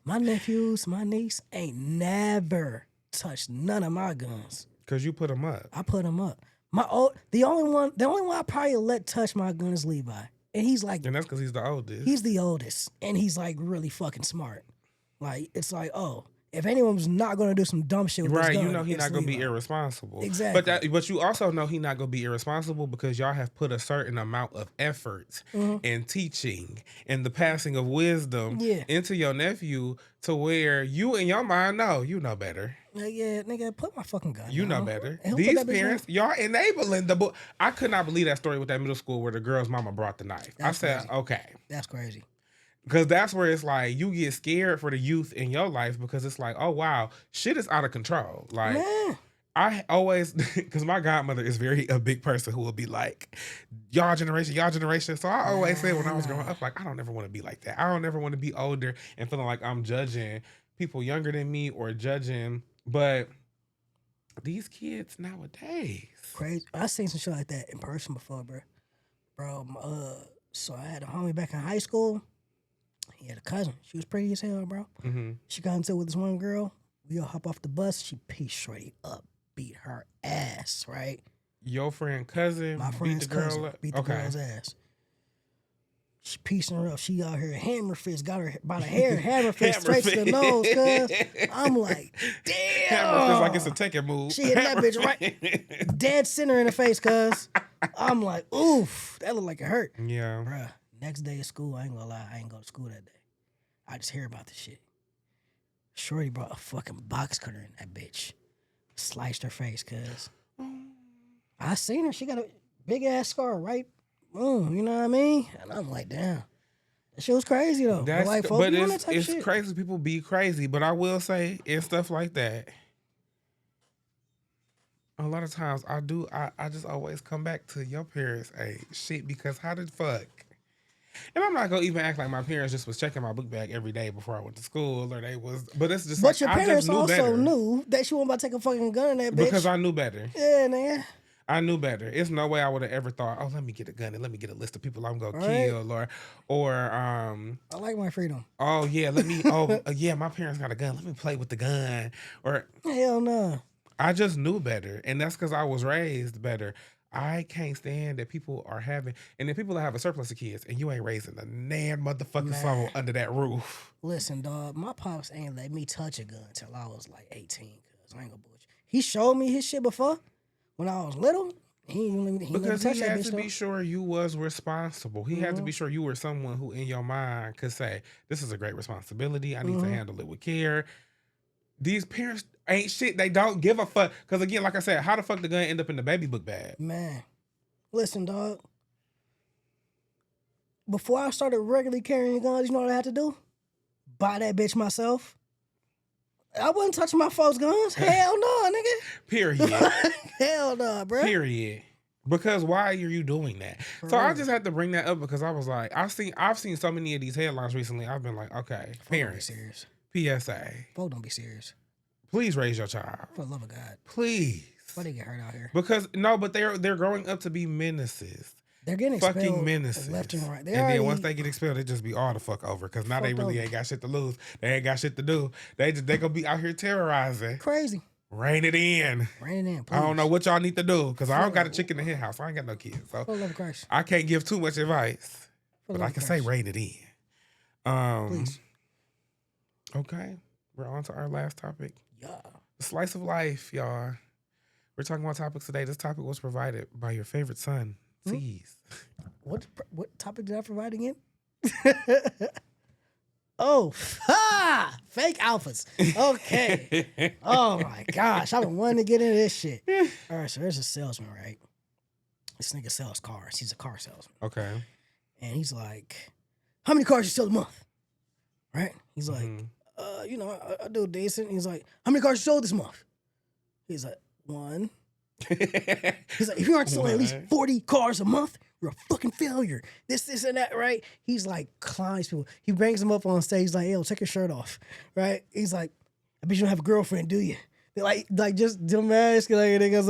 my nephews, my niece ain't never touched none of my guns. Because you put them up. I put them up. The only one I probably let touch my gun is Levi. And he's like, and that's because he's the oldest. He's the oldest, and he's like really fucking smart. Like it's like, oh, if anyone's not gonna do some dumb shit with this gun, you know he's not gonna be irresponsible. Exactly. But you also know he's not gonna be irresponsible because y'all have put a certain amount of effort and teaching and the passing of wisdom into your nephew to where you in your mind know you know better. Yeah, nigga, put my fucking gun. You know better. These parents, y'all enabling the book. I could not believe that story with that middle school where the girl's mama brought the knife. I said, crazy. Okay. That's crazy. Because that's where it's like you get scared for the youth in your life because it's like, oh, wow, shit is out of control. Like, I always, because my godmother is a big person who will be like, y'all generation. So I always said when I was growing up, like, I don't ever want to be like that. I don't ever want to be older and feeling like I'm judging people younger than me or judging. But these kids nowadays. Crazy. I seen some shit like that in person before, bro. So I had a homie back in high school. He had a cousin. She was pretty as hell, bro. Mm-hmm. She got into it with this one girl. We all hop off the bus. She pieced Shorty up, beat her ass, right? Your friend cousin My friend's cousin beat the girl's ass. She piecing her up. She out here hammer fist, got her by the hair, hammer fist straight to the nose, cuz. I'm like, damn. Hammer fist like it's a taking move. She hit that bitch right dead center in the face, cuz. I'm like, oof, that looked like it hurt. Yeah. Bruh, next day of school, I ain't gonna lie, I ain't go to school that day. I just hear about the shit. Shorty brought a fucking box cutter in that bitch. Sliced her face, cuz. I seen her. She got a big ass scar right. You know what I mean? And I'm like, damn. That shit was crazy, though. It's crazy. People be crazy. But I will say, in stuff like that, a lot of times I just always come back to your parents' age. Shit, because how the fuck? And I'm not gonna even act like my parents just was checking my book bag every day before I went to school, or they was. But it's just. But like, your parents knew also better. knew that she wasn't about to take a fucking gun in that bitch Because I knew better. Yeah, nigga. I knew better. It's no way I would have ever thought, oh, let me get a gun and let me get a list of people I'm gonna Right? kill, or I like my freedom. oh yeah, yeah, my parents got a gun. Let me play with the gun. Or Hell no. I just knew better, and that's because I was raised better. I can't stand that people are having, and then people that have a surplus of kids, and you ain't raising a nan motherfucking soul Man. under that roof. Listen, dog, my pops ain't let me touch a gun till I was like 18. Cause I ain't gonna bullshit. He showed me his shit before when I was little. He ain't let me Because touch he that had bitch to though. be sure you was responsible. He had to be sure you were someone who in your mind could say, this is a great responsibility. I need to handle it with care. These parents ain't shit. They don't give a fuck. Because again, like I said, how the fuck the gun end up in the baby book bag? Man, listen, dog. Before I started regularly carrying guns, you know what I had to do? Buy that bitch myself. I wasn't touching my folks' guns. Hell no, nigga. Period. Hell no, bro. Period. Because why are you doing that? So I just had to bring that up because I was like, I've seen so many of these headlines recently. I've been like, okay, parents, Don't be serious. PSA, Folks don't be serious. please raise your child. For the love of God. Please. Why they get hurt out here? Because no, but they're growing up to be menaces. They're getting expelled Fucking menaces. left and right. Then once they get expelled, it just be all the fuck over. Because now they really ain't got shit to lose. They ain't got shit to do. They gonna be out here terrorizing. Crazy. Rein it in. Rein it in, please. I don't know what y'all need to do because I don't got a chick in the hen house. I ain't got no kids, so For the love of Christ. I can't give too much advice. For the But love I of can say Christ. rein it in. Please. Okay, we're on to our last topic. Yeah. The slice of life, y'all. We're talking about topics today. This topic was provided by your favorite son, C's. What topic did I provide again? Oh, fake alphas. Okay. Oh my gosh, I've been wanting to get into this shit. All right, so there's a salesman, right? This nigga sells cars. He's a car salesman. Okay. And he's like, how many cars you sell a month? Right? He's like, I do decent. He's like, how many cars you sold this month? He's like, 1. He's like, if you aren't selling at least 40 cars a month, you're a fucking failure. This, and that, right? He's like, climbs people. He brings them up on stage. He's like, yo, take your shirt off, right? He's like, I bet you don't have a girlfriend, do you? They're like just dumbass, like niggas.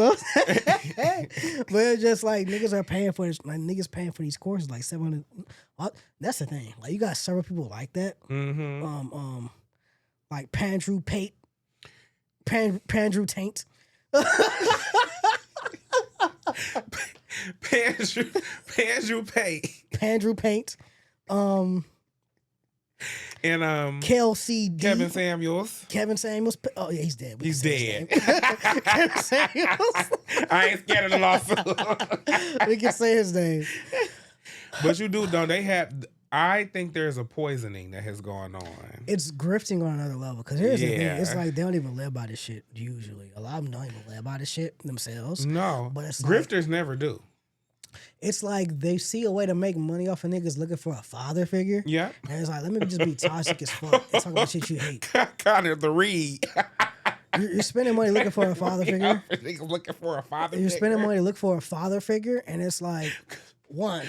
But it's just like niggas are paying for this. Like niggas paying for these courses, like 700. That's the thing. Like you got several people like that. Like Pandrew Pate, Pandrew Taint. Pandrew Pate. Pandrew Paint. And Kelsey D. Kevin Samuels. Kevin Samuels. Oh yeah, he's dead. He's dead. Kevin Samuels. I ain't scared of the lawsuit. We can say his name. But you do, though. I think there's a poisoning that has gone on. It's grifting on another level. Because here's the thing. It's like they don't even live by this shit, usually. A lot of them don't even live by this shit themselves. No. But it's grifters never do. It's like they see a way to make money off of niggas looking for a father figure. Yeah. And it's like, let me just be toxic as fuck and talk about shit you hate. Connor the Reed. You're spending money looking for a father figure. Niggas looking for a father figure. You're spending money to look for a father figure, and it's like, wow.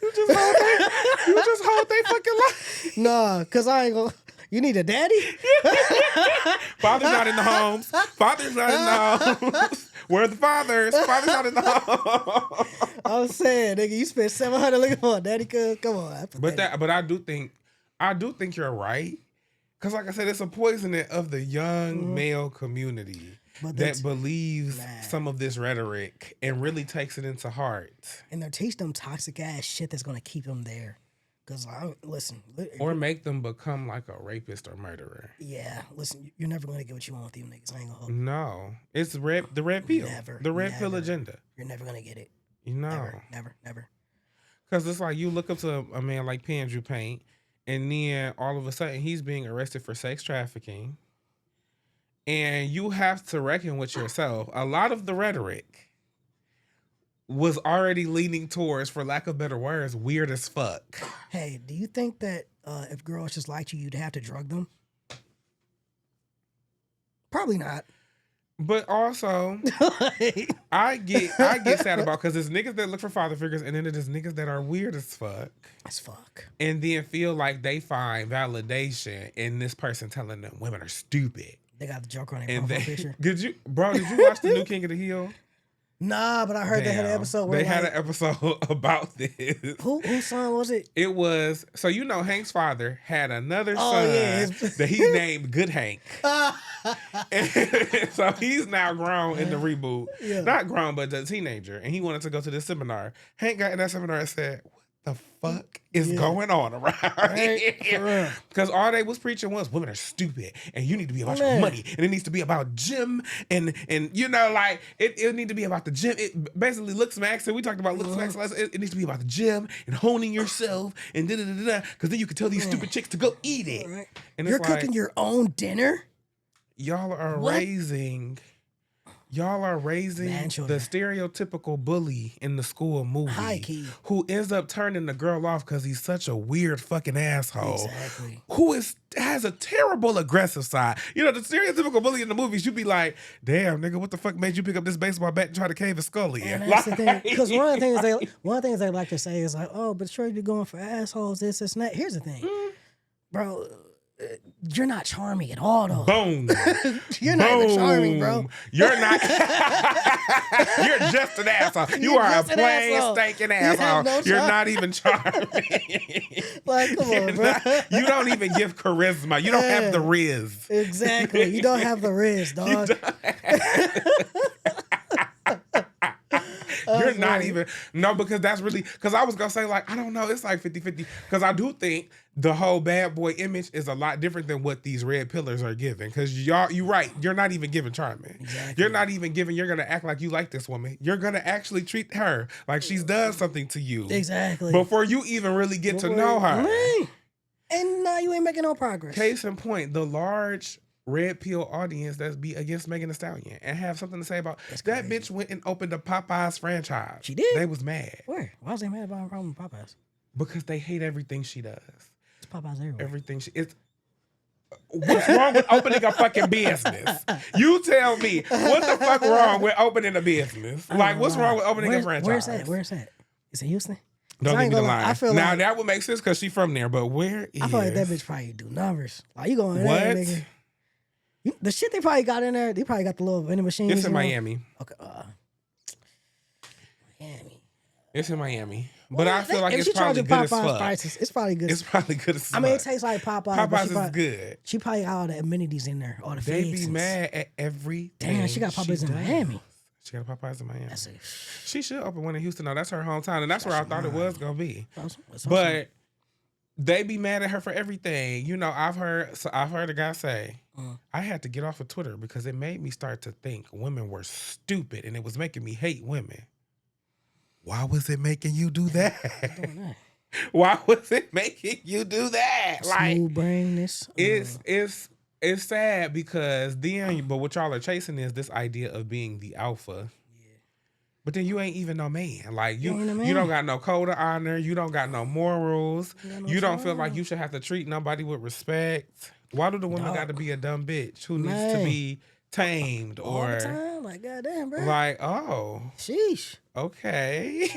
You just hold they fucking life. Nah, because I ain't gonna. You need a daddy? Father's not in the homes. Father's not in the homes. Where are the fathers? Father's not in the home. I'm saying, nigga, you spent $700 looking for a daddy. Cause come on. But I do think you're right. Because like I said, it's a poisoning of the young male community that believes some of this rhetoric and really takes it into heart. And they're teaching them toxic ass shit that's gonna keep them there. Cause listen, or make them become like a rapist or murderer. Yeah, listen, you're never gonna get what you want with these niggas. I ain't gonna hold you. No, it's the red pill. The red pill agenda. You're never gonna get it. Never. Because it's like you look up to a man like Pandrew Paint, and then all of a sudden he's being arrested for sex trafficking, and you have to reckon with yourself. A lot of the rhetoric was already leaning towards, for lack of better words, weird as fuck. Hey, do you think that if girls just liked you, you'd have to drug them? Probably not. But also, I get sad about because there's niggas that look for father figures, and then there's niggas that are weird as fuck. As fuck. And then feel like they find validation in this person telling them women are stupid. They got the joke on their profile picture. Did you watch the new King of the Hill? Nah, but I heard they had an episode where they had an episode about this. Whose son was it? It was, so you know, Hank's father had another Oh, son yeah. that he named Good Hank. And so he's now grown in the reboot. Yeah. Not grown, but a teenager. And he wanted to go to this seminar. Hank got in that seminar and said, what the fuck is going on around here? Because all they was preaching was women are stupid and you need to be about your money. And it needs to be about gym and you know, like it need to be about the gym. It basically looks max, and we talked about looks max last. It needs to be about the gym and honing yourself and because then you can tell these stupid chicks to go eat it. Right. And You're it's cooking like, your own dinner? Y'all are raising the stereotypical bully in the school movie. High key. Who ends up turning the girl off because he's such a weird fucking asshole. Exactly. Who has a terrible aggressive side. You know, the stereotypical bully in the movies, you'd be like, damn, nigga, what the fuck made you pick up this baseball bat and try to cave his skull in? And that's the thing. Because one of the things they like to say is like, oh, but sure, you're going for assholes, this and that. Here's the thing. Bro, you're not charming at all, though. Boom. You're not even charming, bro. You're not. You're just an asshole. You are a plain, stinking asshole. You're not even charming. Like, come on, bro. You don't even give charisma. You don't have the riz. Exactly. You don't have the riz, dog. You're not even, no, because that's really, because I was going to say, like, I don't know, it's like 50-50, because I do think the whole bad boy image is a lot different than what these red pillars are giving, because you're right, you're not even giving charming. Exactly. You're not even giving, you're going to act like you like this woman. You're going to actually treat her like she's done something to you. Exactly. Before you even really get to know her. Man. And now you ain't making no progress. Case in point, the large red pill audience that's be against Megan Thee Stallion and have something to say about that bitch went and opened a Popeyes franchise. She did? They was mad. Where? Why was they mad about a problem with Popeyes? Because they hate everything she does. It's Popeyes everywhere. Everything it's what's wrong with opening a fucking business? You tell me. What the fuck wrong with opening a business? Like, what's wrong with opening a franchise? Where's that? Is it Houston? Don't get me the line. I feel now like, that would make sense because she's from there, but where is? I feel like that bitch probably do numbers. Like, you going in what? there, nigga. The shit they probably got in there, they probably got the little vending machines. It's in Miami. Okay. Miami. It's in Miami. But I feel like if it's probably good as fuck. Prices, it's probably good. It's probably good as fuck. I mean, it tastes like Popeyes. Popeyes is good. She probably got all the amenities in there, all the They fixings. be mad at everything. Damn, she got Popeyes in Miami. She got Popeyes in Miami. That's it. She should open one in Houston. No, that's her hometown, and that's where I thought it was gonna be. That's but they be mad at her for everything. You know, I've heard a guy say, I had to get off of Twitter because it made me start to think women were stupid, and it was making me hate women. Why was it making you do that? Why was it making you do that? Smooth brainness. It's sad because then, but what y'all are chasing is this idea of being the alpha. Yeah. But then you ain't even no man. Like you don't got no code of honor. You don't got no morals. You don't feel like you should have to treat nobody with respect. Why do the women got to be a dumb bitch who needs to be tamed all or the time? Like, goddamn, bro. Like, oh. Sheesh. Okay.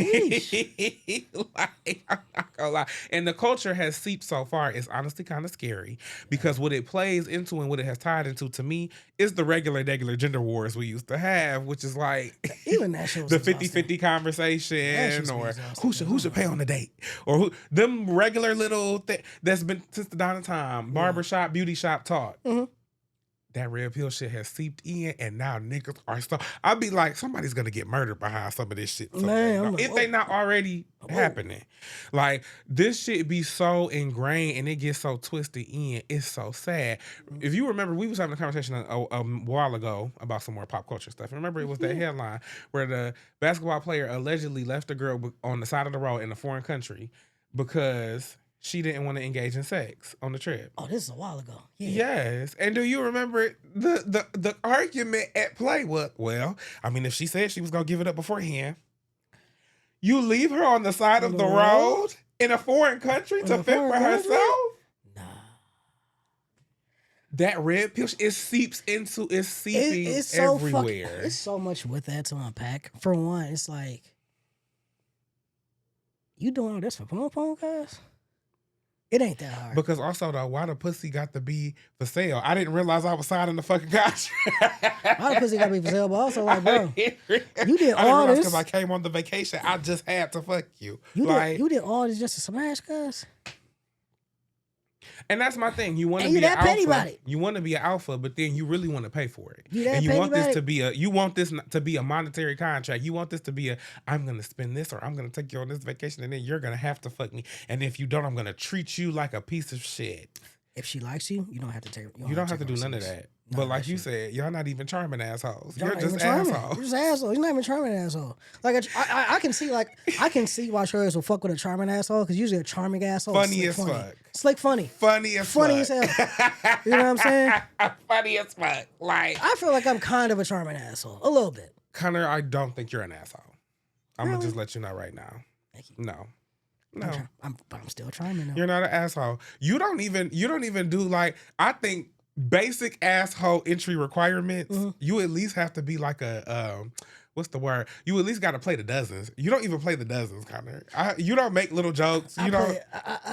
Like, I'm not gonna lie. And the culture has seeped so far, it's honestly kind of scary because what it plays into and what it has tied into to me is the regular gender wars we used to have, which is like even that shit was the 50-50 conversation or who should pay on the date or who them regular little that's been since the dawn of time, barbershop, beauty shop talk. Mm-hmm. That red pill shit has seeped in, and now niggas are I'd be like, somebody's gonna get murdered behind some of this shit. Man, if they not already happening. Like, this shit be so ingrained and it gets so twisted in. It's so sad. If you remember, we was having a conversation a while ago about some more pop culture stuff. Remember, it was that headline where the basketball player allegedly left a girl on the side of the road in a foreign country because she didn't want to engage in sex on the trip. Oh, this is a while ago. Yeah. Yes. And do you remember the argument at play was, well, I mean, if she said she was going to give it up beforehand, you leave her on the side of the road in a foreign country to fend for herself? Nah. That red pill, it's seeping it's everywhere. It's so much with that to unpack. For one, it's like, you doing all this for pom guys? It ain't that hard. Because also though, why the pussy got to be for sale? I didn't realize I was signing the fucking contract. Why the pussy got to be for sale? But also, like, bro, you did I all this because I came on the vacation. I just had to fuck you. You did all this just to smash, cuz. And that's my thing. You want to And be you an that petty alpha. about it. You want to be an alpha, but then you really want to pay for it. You that and you petty want this about to it? be a monetary contract. You want this to be I'm gonna spend this or I'm gonna take you on this vacation and then you're gonna have to fuck me. And if you don't, I'm gonna treat you like a piece of shit. If she likes you, you don't have to take. You don't have to do none of that. No, but like you said, y'all not even charming assholes. You're You're just charming. assholes. You're just asshole. You're not even a charming asshole. Like I can see why Shirley will fuck with a charming asshole because usually a charming asshole. Funny is as funny. fuck. Slick funny. Funny as Funny as fuck. hell. You know what I'm saying? Funny as fuck. Like I feel like I'm kind of a charming asshole. A little bit. Connor, I don't think you're an asshole. I'm Really? gonna just let you know right now. Thank you. No. But I'm still charming though. You're not an asshole. You don't even do like I think basic asshole entry requirements. Mm-hmm. You at least have to be like a what's the word? You at least got to play the dozens. You don't even play the dozens, Connor. You don't make little jokes. I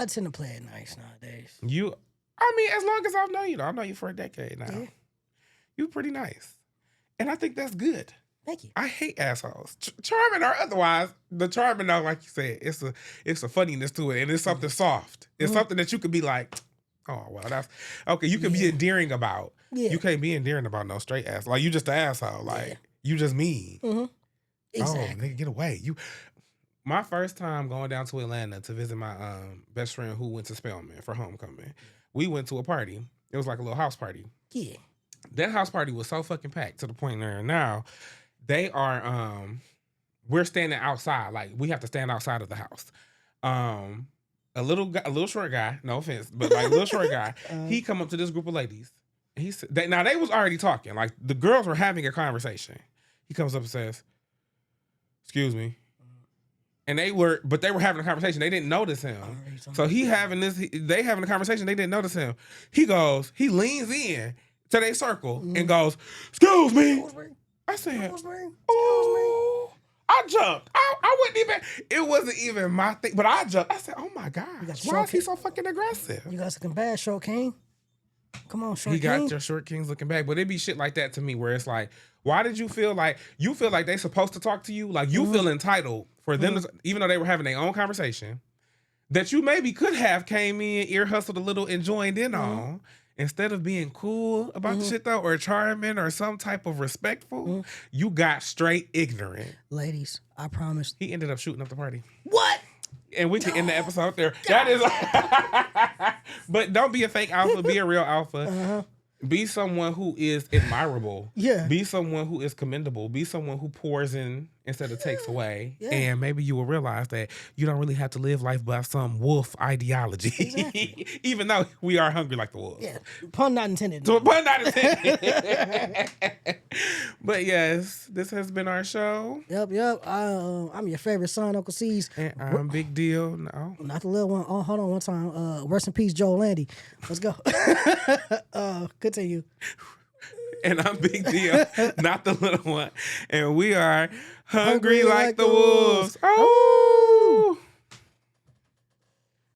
tend to play it nice nowadays. I mean, as long as I've known you, I've known you for a decade now. Yeah. You pretty nice, and I think that's good. Thank you. I hate assholes, charming or otherwise. The charming, though, like you said, it's a funniness to it, and it's something soft. It's something that you could be like, oh well, that's okay. You can be endearing about. Yeah. You can't be endearing about no straight ass. Like you just an asshole. Like you just mean. Mm-hmm. Exactly. Oh, nigga, get away. My first time going down to Atlanta to visit my best friend who went to Spelman for homecoming. We went to a party. It was like a little house party. Yeah. That house party was so fucking packed to the point where now they are we're standing outside. Like we have to stand outside of the house. A little short guy, no offense, but like a little short guy, he come up to this group of ladies. He said now they was already talking. Like the girls were having a conversation. He comes up and says, "Excuse me." And they were having a conversation. They didn't notice him. So they having a conversation. They didn't notice him. He leans in to their circle and goes, "Excuse me." I said, "Oh." I jumped. I wouldn't even, it wasn't even my thing, but I jumped. I said, "Oh my God, why is he so fucking aggressive?" You got looking bad, Short King. Come on, Short King. He got your Short Kings looking back. But it be shit like that to me where it's like, why did you feel like they supposed to talk to you? Like you feel entitled for them to, even though they were having their own conversation, that you maybe could have came in, ear hustled a little and joined in on. Instead of being cool about the shit though, or charming or some type of respectful, you got straight ignorant. Ladies, I promise. He ended up shooting up the party. What? And we can end the episode there. That is but don't be a fake alpha, be a real alpha. Be someone who is admirable. Yeah. Be someone who is commendable. Be someone who pours in instead of takes away. Yeah. And maybe you will realize that you don't really have to live life by some wolf ideology. Exactly. Even though we are hungry like the wolves. Yeah. Pun not intended. So, pun not intended. But yes, this has been our show. Yep. I'm your favorite son, Uncle C's. And I'm Big Deal. No. Not the little one. Oh, hold on one time. Rest in peace, Joel Landy. Let's go. Continue. And I'm Big Deal, not the little one. And we are hungry like the wolves. Oh.